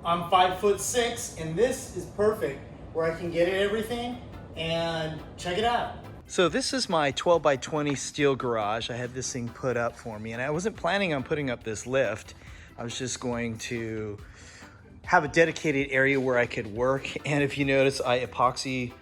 I'm 5'6", and this is perfect where I can get at everything and check it out. So this is my 12 by 20 steel garage. I had this thing put up for me, and I wasn't planning on putting up this lift. I was just going to have a dedicated area where I could work. And if you notice, I epoxy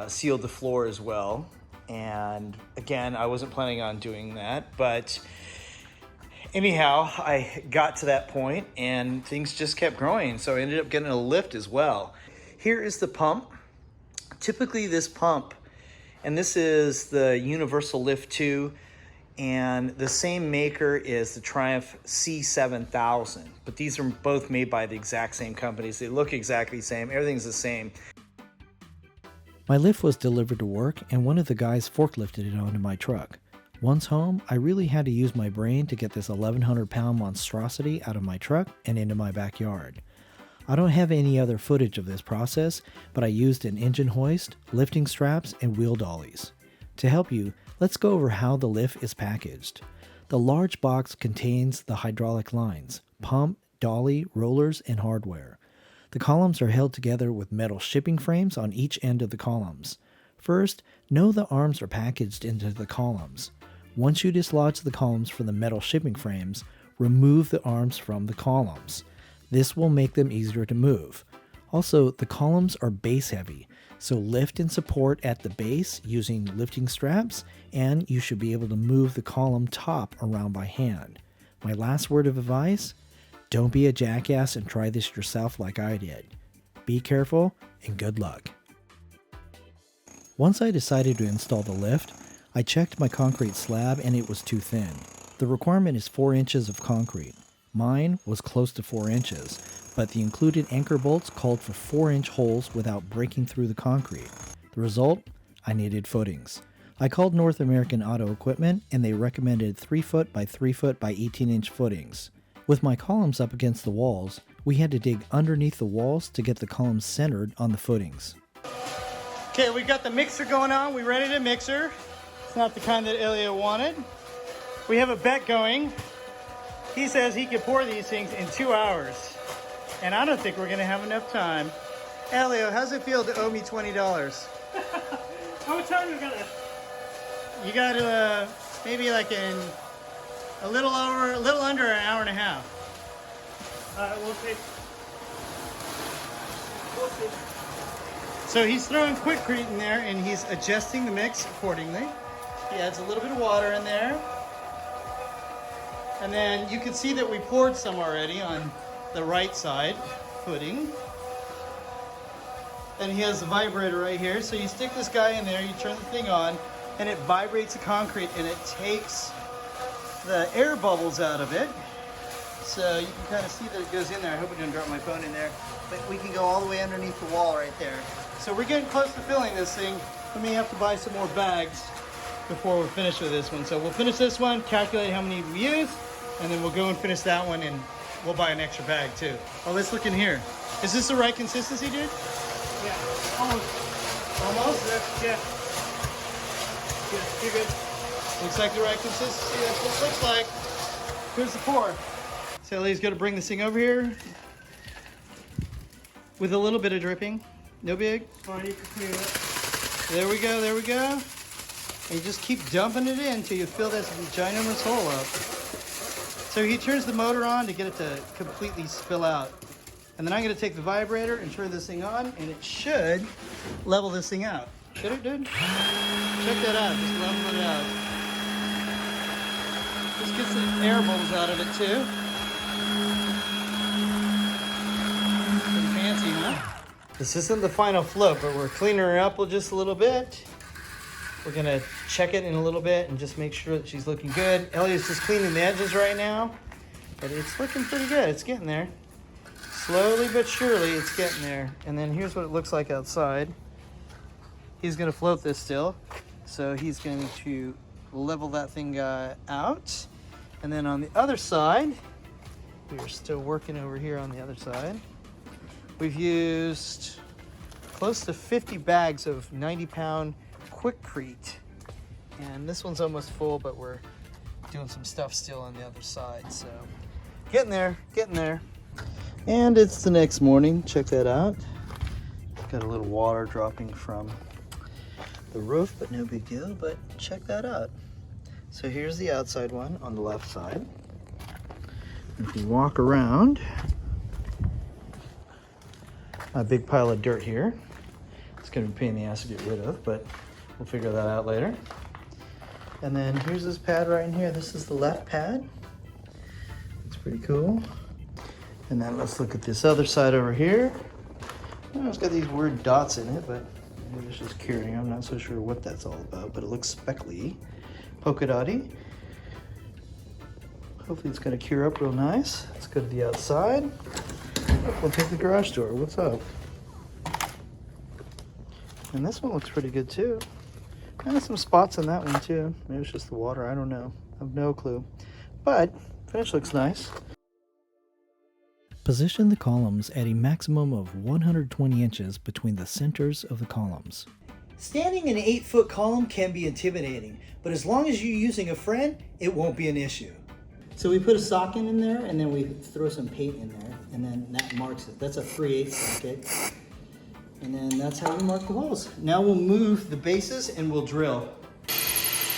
sealed the floor as well. And again, I wasn't planning on doing that, but anyhow, I got to that point and things just kept growing. So I ended up getting a lift as well. Here is the pump. Typically this pump, and this is the Universal Lift 2, and the same maker is the Triumph C7000, but these are both made by the exact same companies. They look exactly the same, everything's the same. My lift was delivered to work, and one of the guys forklifted it onto my truck. Once home, I really had to use my brain to get this 1,100-pound monstrosity out of my truck and into my backyard. I don't have any other footage of this process, but I used an engine hoist, lifting straps, and wheel dollies. To help you, let's go over how the lift is packaged. The large box contains the hydraulic lines, pump, dolly, rollers, and hardware. The columns are held together with metal shipping frames on each end of the columns. First, know the arms are packaged into the columns. Once you dislodge the columns from the metal shipping frames, remove the arms from the columns. This will make them easier to move. Also, the columns are base heavy, so lift and support at the base using lifting straps, and you should be able to move the column top around by hand. My last word of advice, don't be a jackass and try this yourself like I did. Be careful and good luck. Once I decided to install the lift, I checked my concrete slab and it was too thin. The requirement is 4 inches of concrete. Mine was close to 4 inches, but the included anchor bolts called for 4-inch holes without breaking through the concrete. The result? I needed footings. I called North American Auto Equipment and they recommended 3 foot by 3 foot by 18-inch footings. With my columns up against the walls, we had to dig underneath the walls to get the columns centered on the footings. Okay, we got the mixer going on. We rented a mixer. It's not the kind that Elio wanted. We have a bet going. He says he could pour these things in 2 hours. And I don't think we're gonna have enough time. Elio, how's it feel to owe me $20? How much time you got? You got maybe like in a little under an hour and a half. We'll see. So he's throwing quickcrete in there and he's adjusting the mix accordingly. He adds a little bit of water in there. And then you can see that we poured some already on the right side footing. And he has the vibrator right here. So you stick this guy in there, you turn the thing on, and it vibrates the concrete and it takes the air bubbles out of it. So you can kind of see that it goes in there. I hope I didn't drop my phone in there. But we can go all the way underneath the wall right there. So we're getting close to filling this thing. We may have to buy some more bags before we're finished with this one. So we'll finish this one, calculate how many we use, and then we'll go and finish that one, and we'll buy an extra bag too. Oh, let's look in here. Is this the right consistency, dude? Yeah, almost. Almost? Yeah. Yeah, you're good. Looks like the right consistency. That's what it looks like. Here's the pour. So Ellie's gonna bring this thing over here with a little bit of dripping. No big. Fine, you can clean it. There we go, there we go. And you just keep dumping it in until you fill this ginormous hole up. So he turns the motor on to get it to completely spill out. And then I'm gonna take the vibrator and turn this thing on, and it should level this thing out. Should it, dude? Check that out, just level it out. Just get some air bubbles out of it too. Pretty fancy, huh? This isn't the final float, but we're cleaning her up just a little bit. We're gonna check it in a little bit and just make sure that she's looking good. Elliott's just cleaning the edges right now, but it's looking pretty good. It's getting there. Slowly but surely, it's getting there. And then here's what it looks like outside. He's gonna float this still. So he's going to level that thing out. And then on the other side, we're still working over here on the other side. We've used close to 50 bags of 90-pound Quikrete. And this one's almost full, but we're doing some stuff still on the other side. So getting there, getting there. And it's the next morning. Check that out. Got a little water dropping from the roof, but no big deal. But check that out. So here's the outside one on the left side. If you walk around, a big pile of dirt here. It's gonna be a pain in the ass to get rid of, but we'll figure that out later. And then here's this pad right in here. This is the left pad. It's pretty cool. And then let's look at this other side over here. Oh, it's got these weird dots in it, but maybe it's just curing. I'm not so sure what that's all about, but it looks speckly, polka dotty. Hopefully it's gonna cure up real nice. Let's go to the outside. We'll take the garage door. What's up? And this one looks pretty good too. And some spots on that one too. Maybe it's just the water, I don't know. I have no clue. But finish looks nice. Position the columns at a maximum of 120 inches between the centers of the columns. Standing an 8-foot column can be intimidating, but as long as you're using a friend, it won't be an issue. So we put a socket in there, and then we throw some paint in there, and then that marks it. That's a 3/8 socket. And then that's how we mark the holes. Now we'll move the bases and we'll drill.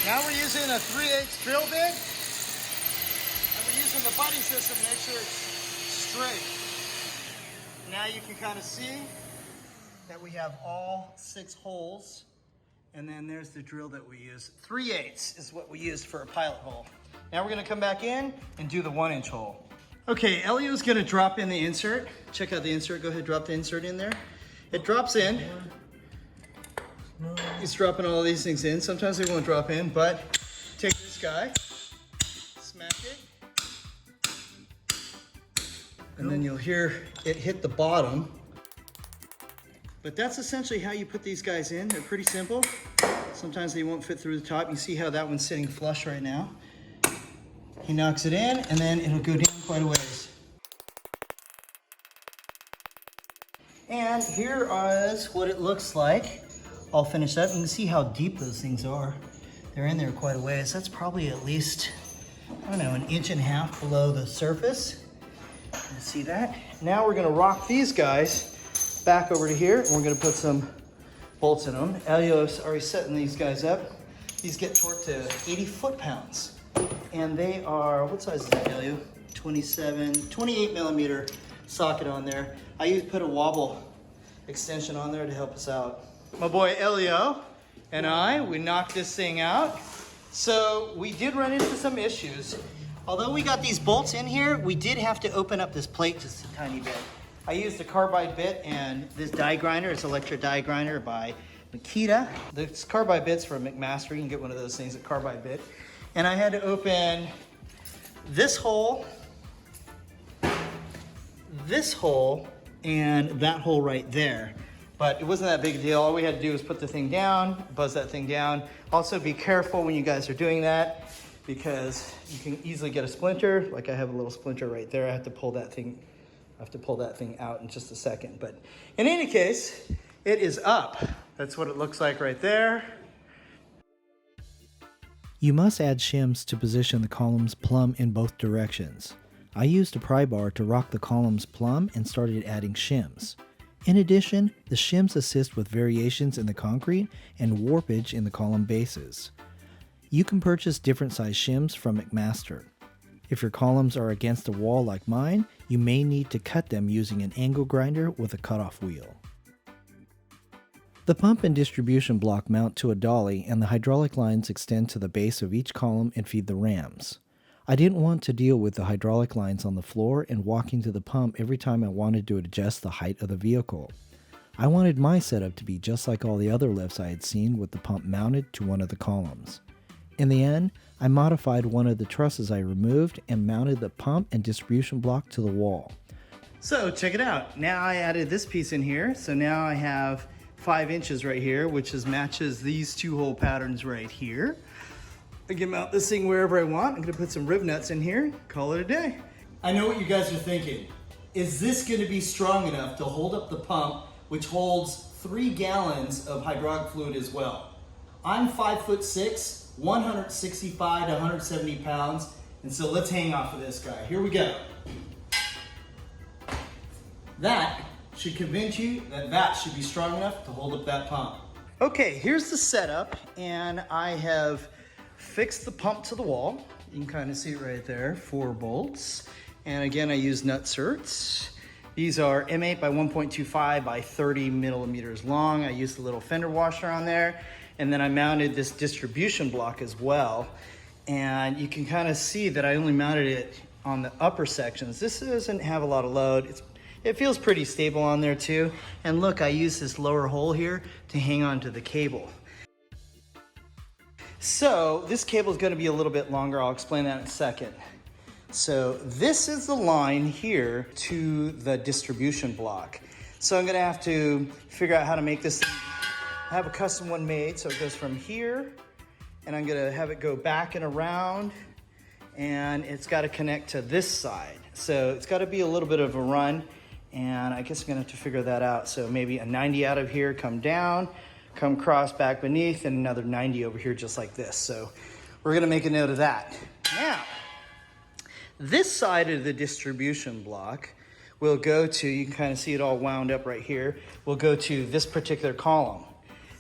Now we're using a 3/8 drill bit, and we're using the buddy system to make sure it's straight. Now you can kind of see that we have all 6 holes, and then there's the drill that we use. 3/8 is what we used for a pilot hole. Now we're gonna come back in and do the 1-inch hole. Okay, Elio's gonna drop in the insert. Check out the insert, go ahead, drop the insert in there. It drops in. He's dropping all these things in. Sometimes they won't drop in, but take this guy, smack it, and then you'll hear it hit the bottom. But that's essentially how you put these guys in. They're pretty simple. Sometimes they won't fit through the top. You see how that one's sitting flush right now. He knocks it in, and then it'll go down quite a ways. And here is what it looks like all finished up. You can see how deep those things are. They're in there quite a ways. That's probably at least, I don't know, 1.5 inches below the surface. You can see that. Now we're gonna rock these guys back over to here, and we're gonna put some bolts in them. Elio's already setting these guys up. These get torqued to 80 foot-pounds. And they are, what size is that, Elio? 28 millimeter socket on there. I put a wobble extension on there to help us out. My boy Elio and we knocked this thing out. So we did run into some issues. Although we got these bolts in here, we did have to open up this plate just a tiny bit. I used a carbide bit and this die grinder. It's an electric die grinder by Makita. This carbide bit's from McMaster. You can get one of those things, a carbide bit. And I had to open this hole, and that hole right there. But it wasn't that big a deal. All we had to do was put the thing down, buzz that thing down. Also be careful when you guys are doing that, because you can easily get a splinter. Like I have a little splinter right there. I have to pull that thing out in just a second. But in any case, it is up. That's what it looks like right there. You must add shims to position the columns plumb in both directions. I used a pry bar to rock the columns plumb and started adding shims. In addition, the shims assist with variations in the concrete and warpage in the column bases. You can purchase different size shims from McMaster. If your columns are against a wall like mine, you may need to cut them using an angle grinder with a cutoff wheel. The pump and distribution block mount to a dolly, and the hydraulic lines extend to the base of each column and feed the rams. I didn't want to deal with the hydraulic lines on the floor and walking to the pump every time I wanted to adjust the height of the vehicle. I wanted my setup to be just like all the other lifts I had seen, with the pump mounted to one of the columns. In the end, I modified one of the trusses I removed and mounted the pump and distribution block to the wall. So check it out. Now I added this piece in here. So now I have 5 inches right here, which matches these 2-hole patterns right here. I can mount this thing wherever I want. I'm gonna put some rib nuts in here, call it a day. I know what you guys are thinking. Is this gonna be strong enough to hold up the pump, which holds 3 gallons of hydraulic fluid as well? I'm 5'6", 165 to 170 pounds, and so let's hang off of this guy. Here we go. That should convince you that that should be strong enough to hold up that pump. Okay, here's the setup, and I have fixed the pump to the wall. You can kind of see it right there, 4 bolts. And again, I use nut certs. These are M8 by 1.25 by 30 millimeters long. I used a little fender washer on there. And then I mounted this distribution block as well. And you can kind of see that I only mounted it on the upper sections. This doesn't have a lot of load. It feels pretty stable on there too. And look, I use this lower hole here to hang on to the cable. So this cable is going to be a little bit longer. I'll explain that in a second. So this is the line here to the distribution block. So I'm going to have to figure out how to make this thing. I have a custom one made, so it goes from here, and I'm going to have it go back and around, and it's got to connect to this side. So it's got to be a little bit of a run, and I guess I'm going to have to figure that out. So maybe a 90 out of here, come down, come across back beneath, and another 90 over here just like this. So we're going to make a note of that. Now, this side of the distribution block will go to, you can kind of see it all wound up right here, will go to this particular column.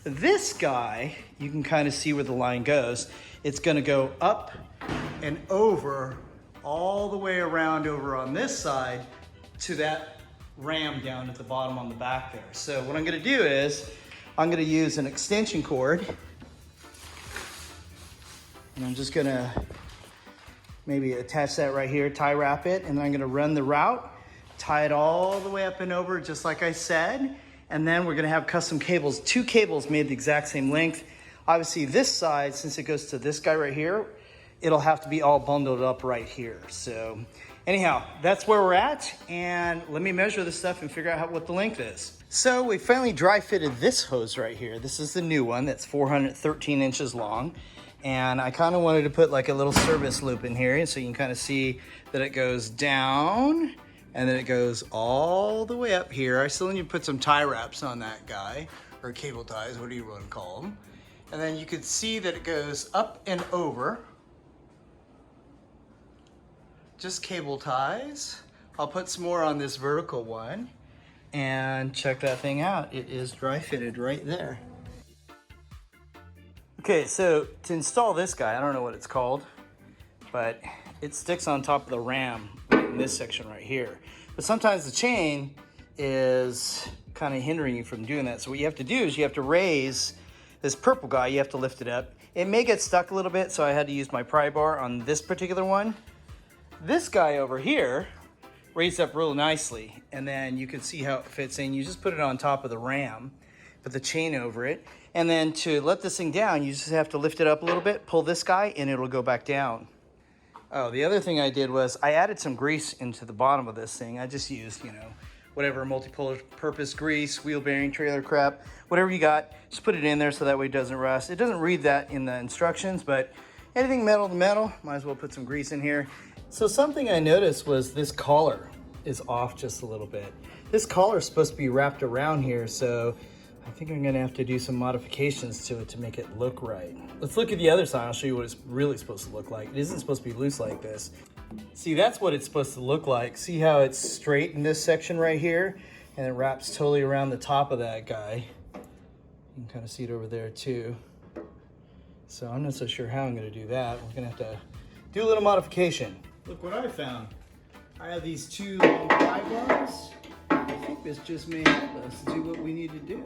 This guy, you can kind of see where the line goes. It's going to go up and over all the way around over on this side to that ram down at the bottom on the back there. So what I'm going to do is I'm going to use an extension cord, and I'm just going to maybe attach that right here, tie wrap it, and I'm going to run the route, tie it all the way up and over just like I said, and then we're going to have custom cables, 2 cables made the exact same length. Obviously this side, since it goes to this guy right here, it'll have to be all bundled up right here. So anyhow, that's where we're at, and let me measure this stuff and figure out what the length is. So we finally dry fitted this hose right here. This is the new one that's 413 inches long. And I kind of wanted to put like a little service loop in here, so you can kind of see that it goes down and then it goes all the way up here. I still need to put some tie wraps on that guy, or cable ties, what do you want to call them. And then you could see that it goes up and over. Just cable ties. I'll put some more on this vertical one, and check that thing out. It is dry fitted right there. Okay, so to install this guy, I don't know what it's called, but it sticks on top of the ram right in this section right here. But sometimes the chain is kind of hindering you from doing that. So what you have to do is you have to raise this purple guy, you have to lift it up. It may get stuck a little bit, so I had to use my pry bar on this particular one. This guy over here raised up real nicely, and then you can see how it fits in. You just put it on top of the ram, put the chain over it, and then to let this thing down, you just have to lift it up a little bit, pull this guy, and it'll go back down. Oh, the other thing I did was I added some grease into the bottom of this thing. I just used, whatever multi-purpose grease, wheel bearing, trailer crap, whatever you got, just put it in there so that way it doesn't rust. It doesn't read that in the instructions, but anything metal to metal, might as well put some grease in here. So something I noticed was this collar is off just a little bit. This collar is supposed to be wrapped around here, so I think I'm gonna have to do some modifications to it to make it look right. Let's look at the other side. I'll show you what it's really supposed to look like. It isn't supposed to be loose like this. See, that's what it's supposed to look like. See how it's straight in this section right here? And it wraps totally around the top of that guy. You can kind of see it over there too. So I'm not so sure how I'm gonna do that. We're gonna have to do a little modification. Look what I found. I have these 2 long pry bars. I think this just may help us do what we need to do.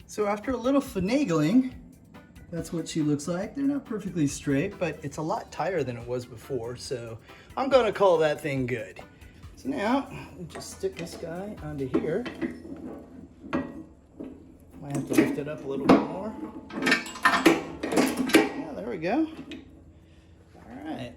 So after a little finagling, that's what she looks like. They're not perfectly straight, but it's a lot tighter than it was before, so I'm gonna call that thing good. So now, we'll just stick this guy onto here. Might have to lift it up a little bit more. Yeah, there we go. All right.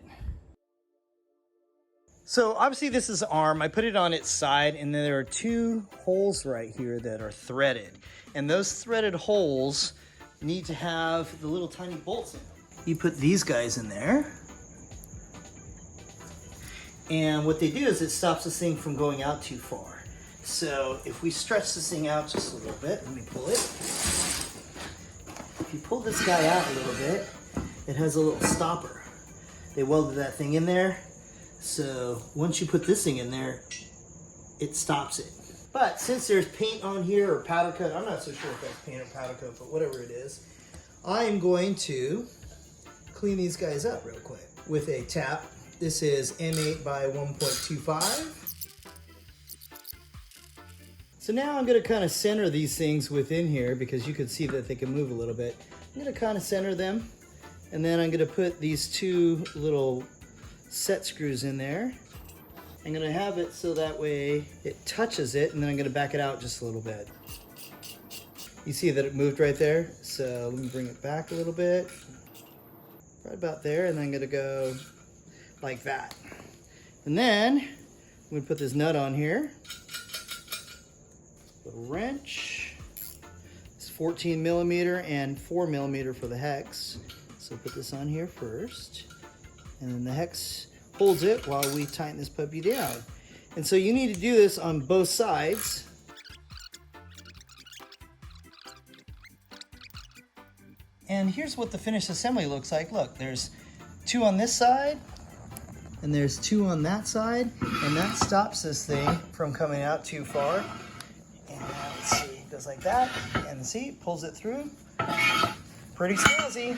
So obviously this is the arm. I put it on its side, and then there are 2 holes right here that are threaded. And those threaded holes need to have the little tiny bolts in them. You put these guys in there. And what they do is it stops this thing from going out too far. So if we stretch this thing out just a little bit, let me pull it. If you pull this guy out a little bit, it has a little stopper. they welded that thing in there. So once you put this thing in there, it stops it. But since there's paint on here or powder coat, I'm not so sure if that's paint or powder coat, but whatever it is, I am going to clean these guys up real quick with a tap. This is M8 by 1.25. So now I'm going to kind of center these things within here because you can see that they can move a little bit. I'm going to kind of center them, and then I'm going to put these two little set screws in there. I'm going to have it so that way it touches it, and then I'm going to back it out just a little bit. You see that it moved right there? So let me bring it back a little bit. Right about there, and then I'm going to go like that. And then I'm going to put this nut on here. Little wrench. It's 14 millimeter and 4 millimeter for the hex. So put this on here first. And then the hex holds it while we tighten this puppy down. And so you need to do this on both sides. And here's what the finished assembly looks like. Look, there's two on this side, and there's two on that side, and that stops this thing from coming out too far. And let's see, it goes like that, and see, it pulls it through. Pretty snazzy.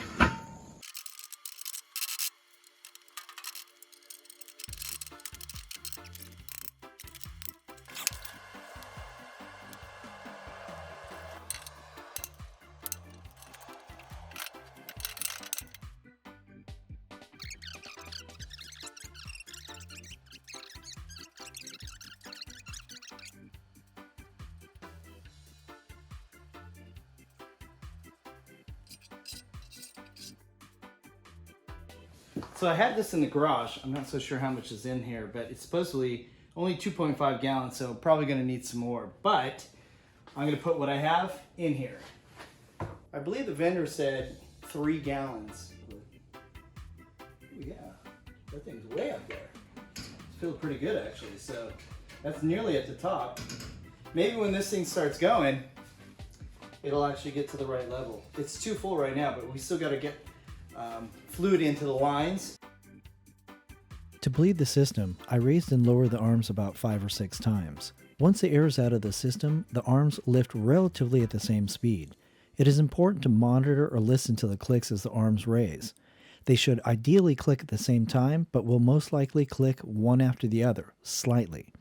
So I had this in the garage. I'm not so sure how much is in here, but it's supposedly only 2.5 gallons, so probably gonna need some more. But I'm gonna put what I have in here. I believe the vendor said 3 gallons. Yeah, that thing's way up there. It feels pretty good actually, so that's nearly at the top. Maybe when this thing starts going, it'll actually get to the right level. It's too full right now, but we still gotta get fluid into the lines. To bleed the system, I raised and lowered the arms about 5 or 6 times. Once the air is out of the system, the arms lift relatively at the same speed. It is important to monitor or listen to the clicks as the arms raise. They should ideally click at the same time, but will most likely click one after the other, slightly.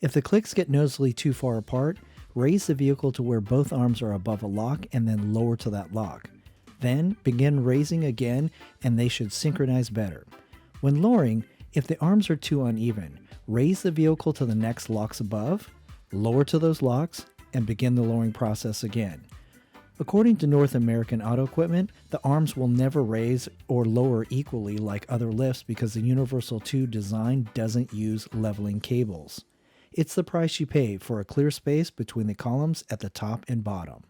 If the clicks get noticeably too far apart, raise the vehicle to where both arms are above a lock and then lower to that lock. Then begin raising again, and they should synchronize better. When lowering, if the arms are too uneven, raise the vehicle to the next locks above, lower to those locks, and begin the lowering process again. According to North American Auto Equipment, the arms will never raise or lower equally like other lifts because the Universal 2 design doesn't use leveling cables. It's the price you pay for a clear space between the columns at the top and bottom.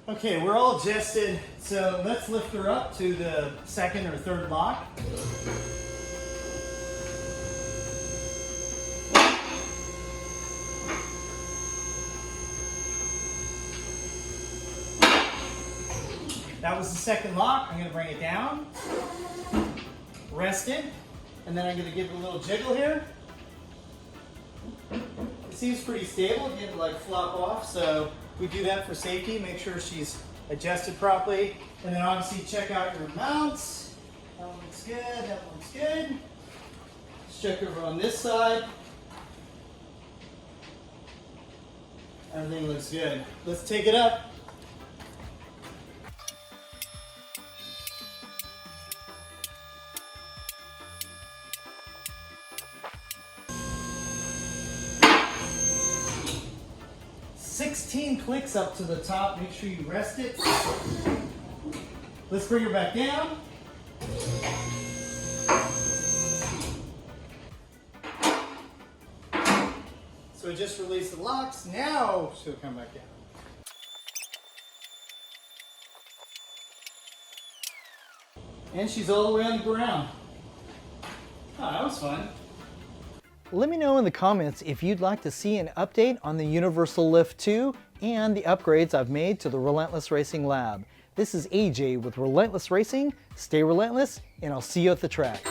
Okay, we're all adjusted, so let's lift her up to the second or third lock. That was the second lock. I'm gonna bring it down, rest it, and then I'm gonna give it a little jiggle here. It seems pretty stable, it didn't like flop off, so we do that for safety, make sure she's adjusted properly, and then obviously check out your mounts. That one looks good, that one looks good. Let's check over on this side. Everything looks good. Let's take it up. 16 clicks up to the top. Make sure you rest it. Let's bring her back down. So we just released the locks. Now she'll come back down. And she's all the way on the ground. Oh, that was fun. Let me know in the comments if you'd like to see an update on the Universal Lift 2 and the upgrades I've made to the Relentless Racing Lab. This is AJ with Relentless Racing. Stay relentless, and I'll see you at the track.